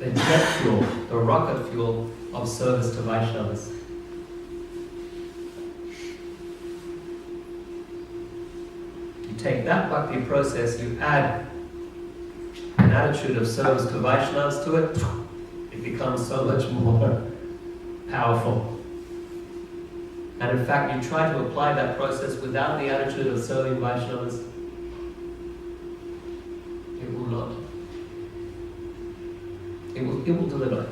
the jet fuel, the rocket fuel of service to Vaishnavas. You take that bhakti process, you add an attitude of service to Vaishnavas to it, it becomes so much more powerful. And in fact, you try to apply that process without the attitude of serving Vaishnavas, it will not. It will deliver.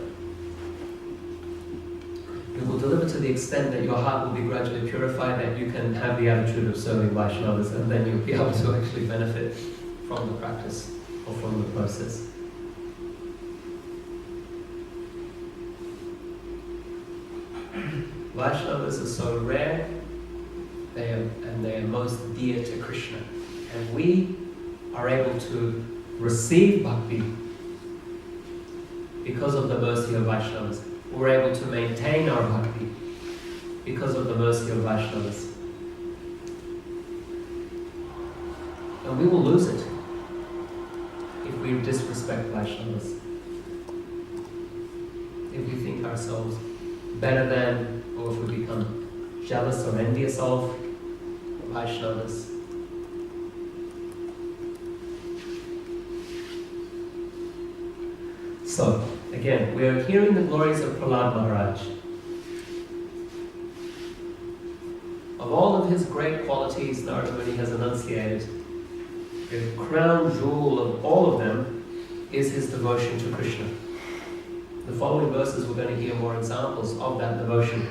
It will deliver to the extent that your heart will be gradually purified, that you can have the attitude of serving Vaishnavas, and then you'll be able to actually benefit from the practice or from the process. Vaishnavas are so rare, they are most dear to Krishna. And we are able to receive bhakti because of the mercy of Vaishnavas. We're able to maintain our bhakti because of the mercy of Vaishnavas. And we will lose it if we disrespect Vaishnavas. If we think ourselves better than, or if we become jealous or envious of Vaishnavas. So, again, we are hearing the glories of Plahad Maharaj. Of all of his great qualities, Narada Muni has enunciated, the crown jewel of all of them is his devotion to Krishna. The following verses we're going to hear more examples of that devotion,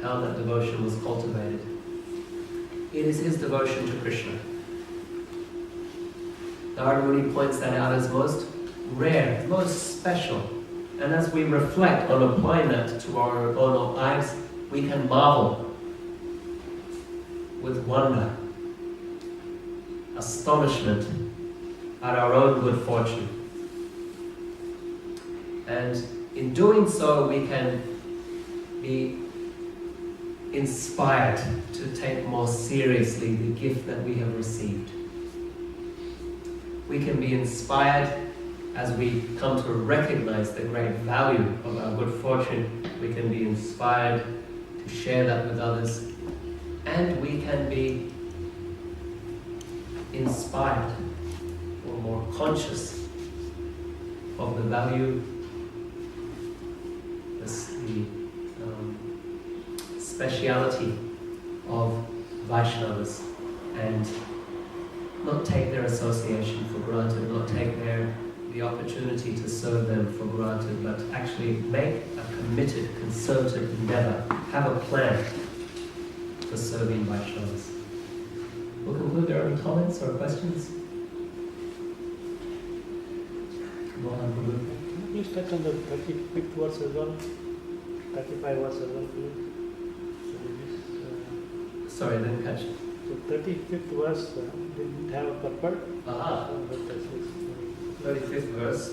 how that devotion was cultivated. It is his devotion to Krishna. Narada Muni points that out as most rare, most special. And as we reflect on applying that to our own lives, we can marvel with wonder, astonishment at our own good fortune. And in doing so, we can be inspired to take more seriously the gift that we have received. We can be inspired as we come to recognize the great value of our good fortune, we can be inspired to share that with others, and we can be inspired or more conscious of the value, the speciality of Vaishnavas, and not take their association for granted, not take the opportunity to serve them for granted, but actually make a committed, concerted endeavor, have a plan for serving Vaishnavas. We'll conclude. There are any comments or questions? Please touch on the 35th verse as well. 35 verse as well, please. Sorry, I didn't catch it. So 35th verse didn't have a purport. Aha. 35th verse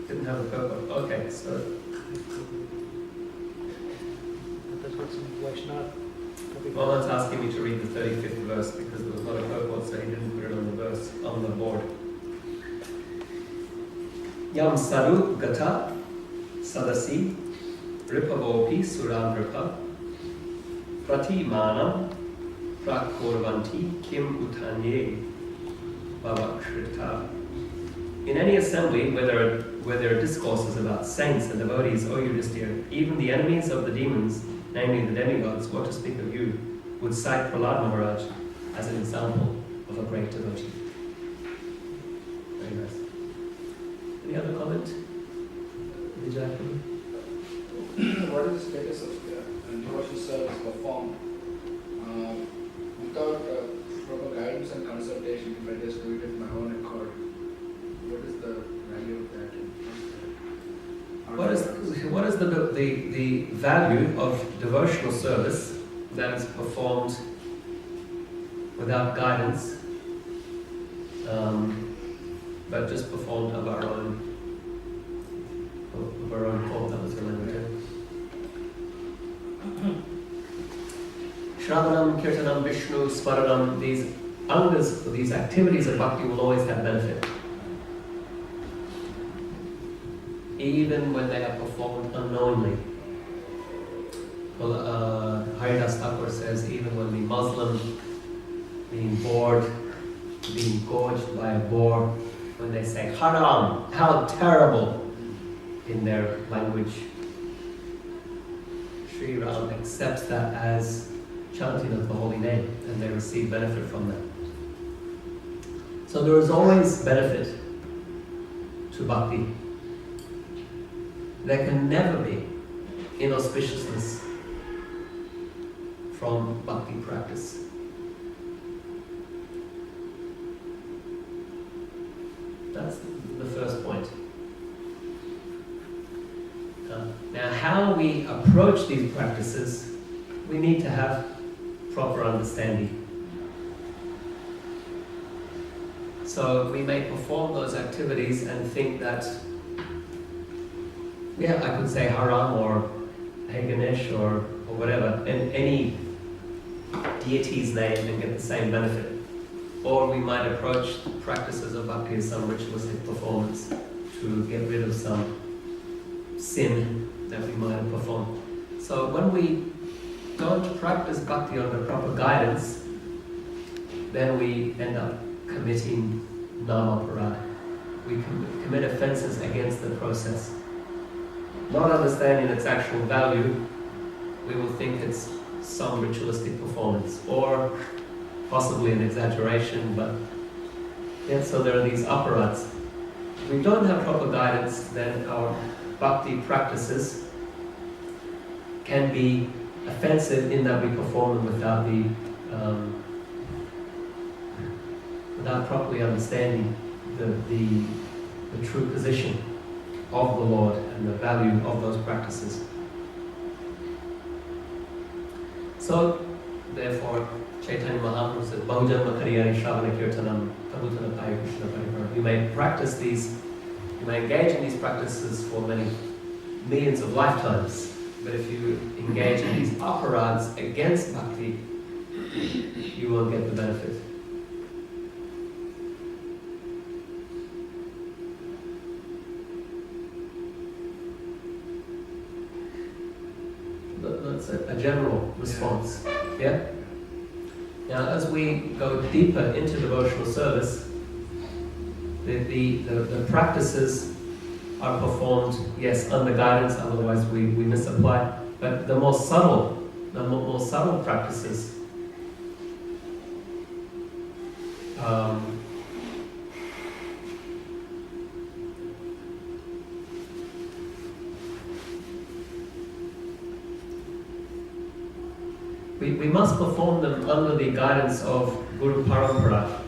didn't have a purport. Okay, so That's what's in Vaishnava. well, that's asking me to read the 35th verse because there was not a purport, so he didn't put it on the board. Yam saru gata sadasi ripavopi surandrapa prati manam prakorvanti kim utanye bhavakrita. In any assembly where there are discourses about saints and devotees, O Yudhisthira, even the enemies of the demons, namely the demigods, what to speak of you, would cite Prabhu Maharaj as an example of a great devotee. Very nice. Any other comment? Vijay? What is the status of devotional service performed without proper guidance and consultation? If I just do it of my own accord, what is the value of that? What is the value of devotional service that is performed without guidance, but just performed of our own thought? That was the language. Shravanam, Kirtanam, Vishnu, Smaranam, these angas, these activities of bhakti will always have benefit, even when they are performed unknowingly. Well, Haridas Thakur says, even when the Muslim being bored, being gorged by a boar, when they say haram, how terrible, in their language, Sri Ram accepts that as chanting of the holy name, and they receive benefit from that. So there is always benefit to bhakti. There can never be inauspiciousness from bhakti practice. That's the first point. Now, how we approach these practices, we need to have proper understanding. So we may perform those activities and think that, yeah, I could say haram or Hey Ganesh or whatever, in any deity's name and get the same benefit. Or we might approach the practices of bhakti as some ritualistic performance to get rid of some sin that we might have performed. So when we don't practice bhakti under proper guidance, then we end up committing namaparad. We commit offenses against the process. Not understanding its actual value, we will think it's some ritualistic performance, or possibly an exaggeration, but yeah, so there are these aparads. If we don't have proper guidance, then our bhakti practices can be offensive in that we perform them without properly understanding the true position of the Lord and the value of those practices. So, therefore, Chaitanya Mahaprabhu says, Bahujanma Kariyari Shravana Kirtanam Tabutana Paya Krishna Paripara. You may practice these, you may engage in these practices for many millions of lifetimes, but if you engage in these aparads against bhakti, you won't get the benefit. that's a general response. Yeah? Now, as we go deeper into devotional service, the practices are performed, yes, under guidance, otherwise we misapply. But the more subtle practices, we must perform them under the guidance of Guru Parampara.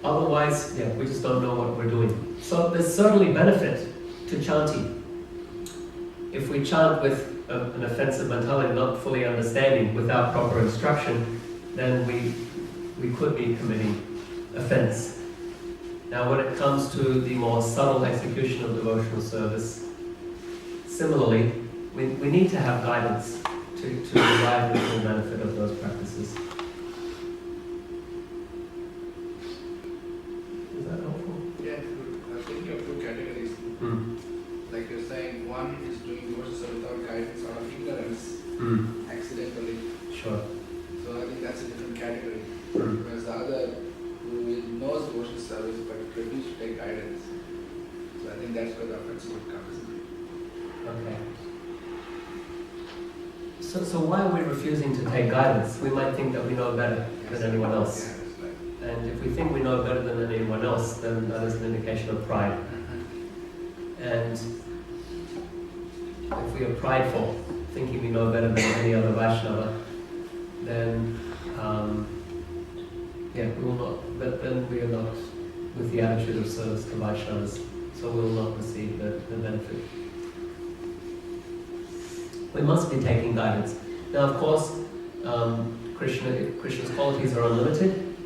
Otherwise, we just don't know what we're doing. So there's certainly benefit to chanting. If we chant with an offensive mentality, not fully understanding, without proper instruction, then we could be committing offense. Now when it comes to the more subtle execution of devotional service, similarly, we need to have guidance to derive the full benefit of those practices. Is that helpful? Yeah, I'm thinking of two categories. Like you're saying, one is doing devotional service without guidance out of ignorance, accidentally. Sure. So I think that's a different category. Whereas the other, who knows devotional service but refused to take guidance. So I think that's where the offense would come. Okay. So why are we refusing to take guidance? We might think that we know better than anyone else. Yeah, that's right. And if we think we know better than anyone else, then that is an indication of pride. And if we are prideful, thinking we know better than any other Vaishnava, then we will not. But then we are not with the attitude of service to Vaishnavas, so we will not receive the benefit. We must be taking guidance. Now, of course, Krishna's qualities are unlimited,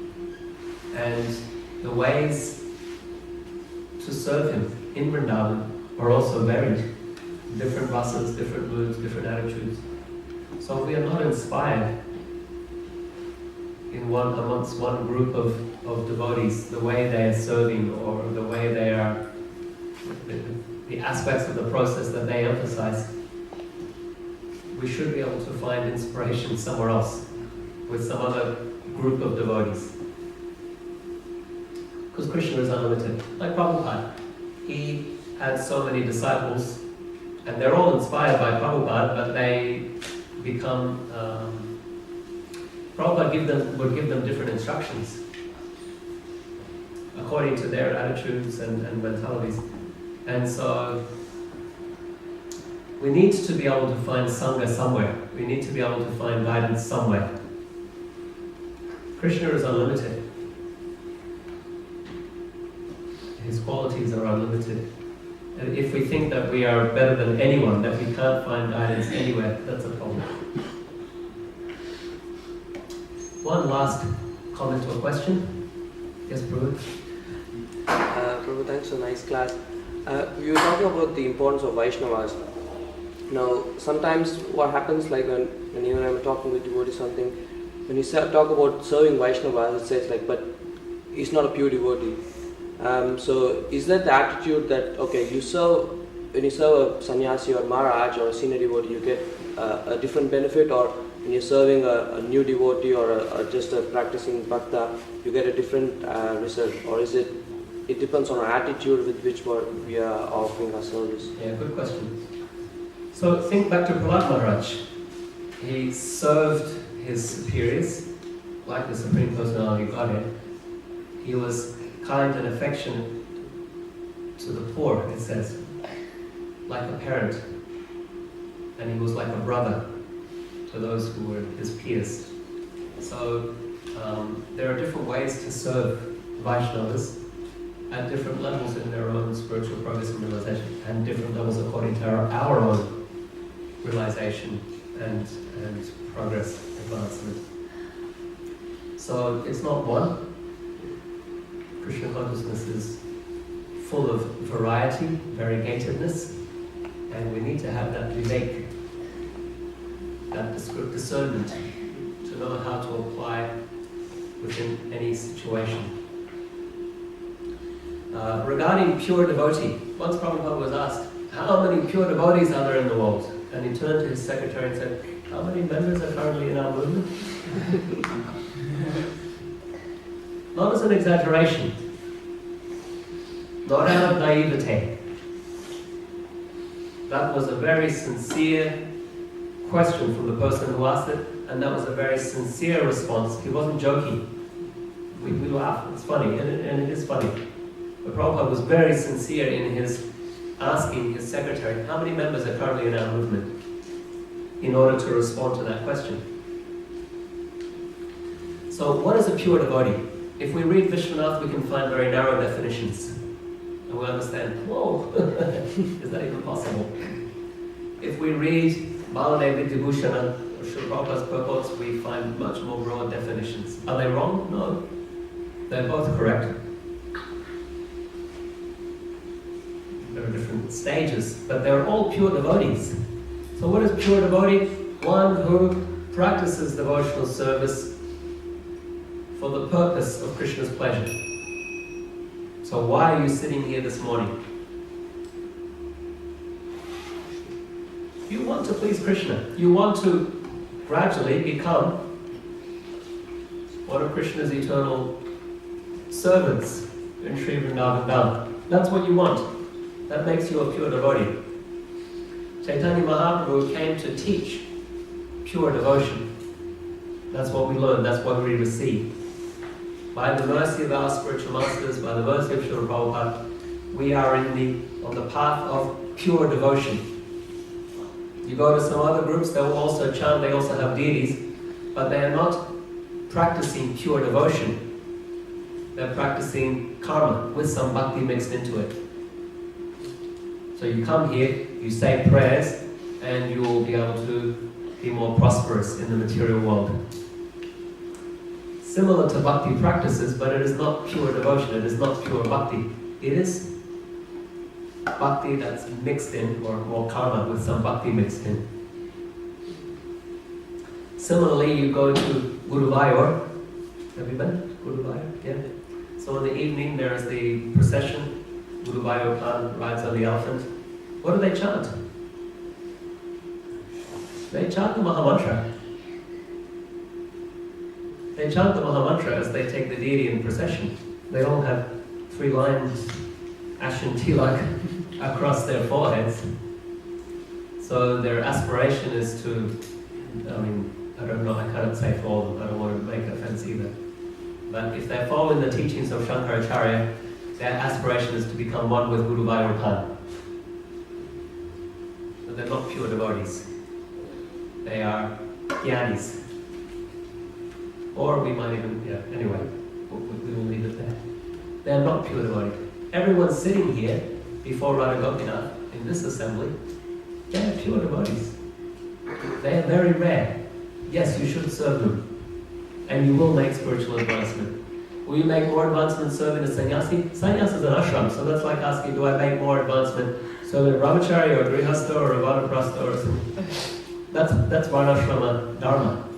and the ways to serve him in Vrindavan are also varied. Different rasas, different moods, different attitudes. So if we are not inspired amongst one group of devotees, the way they are serving or the way they are, the aspects of the process that they emphasize, we should be able to find inspiration somewhere else, with some other group of devotees. Because Krishna is unlimited. Like Prabhupada, he had so many disciples, and they're all inspired by Prabhupada, but they become... Prabhupada would give them different instructions according to their attitudes and mentalities. And so we need to be able to find Sangha somewhere. We need to be able to find guidance somewhere. Krishna is unlimited. His qualities are unlimited. And if we think that we are better than anyone, that we can't find guidance anywhere, that's a problem. One last comment to a question. Yes, Prabhu? Prabhu, thanks for a nice class. You were talking about the importance of Vaishnavas. Now, sometimes what happens, like when you and I were talking with devotee when you talk about serving Vaishnavas, it says like, but he's not a pure devotee. So is that the attitude that, okay, when you serve a sannyasi or Maharaj or a senior devotee, you get a different benefit, or when you're serving a new devotee or just a practicing bhakta, you get a different result? Or is it depends on our attitude with which we are offering our service? Yeah, good question. So think back to Plahad Maharaj. He served his superiors like the Supreme Personality of Godhead. He was kind and affectionate to the poor, it says, like a parent. And he was like a brother to those who were his peers. So there are different ways to serve Vaishnavas at different levels in their own spiritual progress and realization, and different levels according to our own realization and progress, advancement. So it's not one. Krishna consciousness is full of variety, variegatedness, and we need to have that vivek, that discernment, to know how to apply within any situation. Regarding pure devotee, once Prabhupada was asked, how many pure devotees are there in the world? And he turned to his secretary and said, how many members are currently in our movement? Not as an exaggeration, not out of naivete. That was a very sincere question from the person who asked it, and that was a very sincere response. He wasn't joking. We laugh, it's funny, and it is funny. But Prabhupada was very sincere in his asking his secretary, how many members are currently in our movement, in order to respond to that question. So what is a pure devotee? If we read Vishwanath, we can find very narrow definitions. And we understand, whoa, is that even possible? If we read Baladev Vidyabhushana or Srila Prabhupada's purports, we find much more broad definitions. Are they wrong? No. They're both correct. There are different stages, but they're all pure devotees. So what is pure devotee? One who practices devotional service for the purpose of Krishna's pleasure. So why are you sitting here this morning? You want to please Krishna. You want to gradually become one of Krishna's eternal servants in Sri Vrindavan Dham. That's what you want. That makes you a pure devotee. Chaitanya Mahaprabhu came to teach pure devotion. That's what we learn, that's what we receive. By the mercy of our spiritual masters, by the mercy of Srila Prabhupada, we are on the path of pure devotion. You go to some other groups, they will also chant, they also have deities, but they are not practicing pure devotion. They're practicing karma with some bhakti mixed into it. So you come here, you say prayers, and you will be able to be more prosperous in the material world. Similar to bhakti practices, but it is not pure devotion, it is not pure bhakti. It is bhakti that's mixed in, or more karma with some bhakti mixed in. Similarly, you go to Guruvayur. Have you been? Guruvayur? Yeah. So in the evening there is the procession. Guruvayur Khan rides on the elephant. What do they chant? They chant the Mahamantra. They chant the Mahamantra as they take the deity in procession. They all have 3 lines, ashen tilak, across their foreheads. So their aspiration is to, I don't know, I can't say for all of them, I don't want to make offense either. But if they're following the teachings of Shankaracharya, their aspiration is to become one with Guru Vairupad. But they're not pure devotees. They are jnanis. Or we might even, anyway, we will leave it there. They're not pure devotees. Everyone sitting here before Radha Gopinath in this assembly, they are pure devotees. They are very rare. Yes, you should serve them. And you will make spiritual advancement. Will you make more advancement serving a sannyasi? Sannyasi is an ashram, so that's like asking, do I make more advancement serving a brahmachari or grihastha or a vanaprastha or something? That's varnashrama dharma.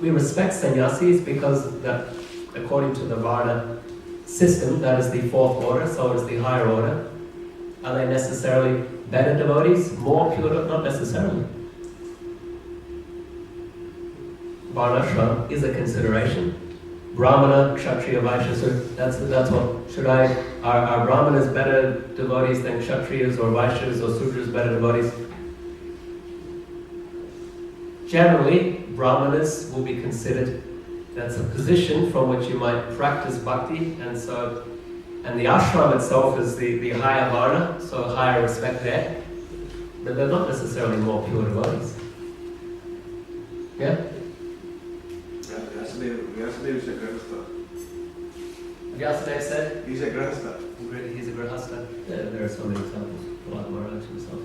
We respect sannyasis because that, according to the Varna system, that is the 4th order, so it is the higher order. Are they necessarily better devotees? More pure? Not necessarily. Varnashram is a consideration. Brahmana, Kshatriya, Vaishya, so that's what, are Brahmanas better devotees than Kshatriyas or Vaishyas or Sudras better devotees? Generally, Brahmanas will be considered, that's a position from which you might practice bhakti, and the ashram itself is the higher varna, so higher respect there, but they're not necessarily more pure devotees. Yeah? Vyasadeva is a grihastha. Vyasadeva said? He's a grihastha. He's a grihastha. Yeah, there are so many examples. Plahad Maharaj himself.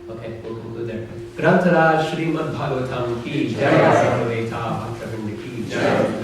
Okay, we'll conclude there. Grantaraj Srimad Bhagwatam ki Jaya Sarvaveta Bhaktravrinda ki Jaya.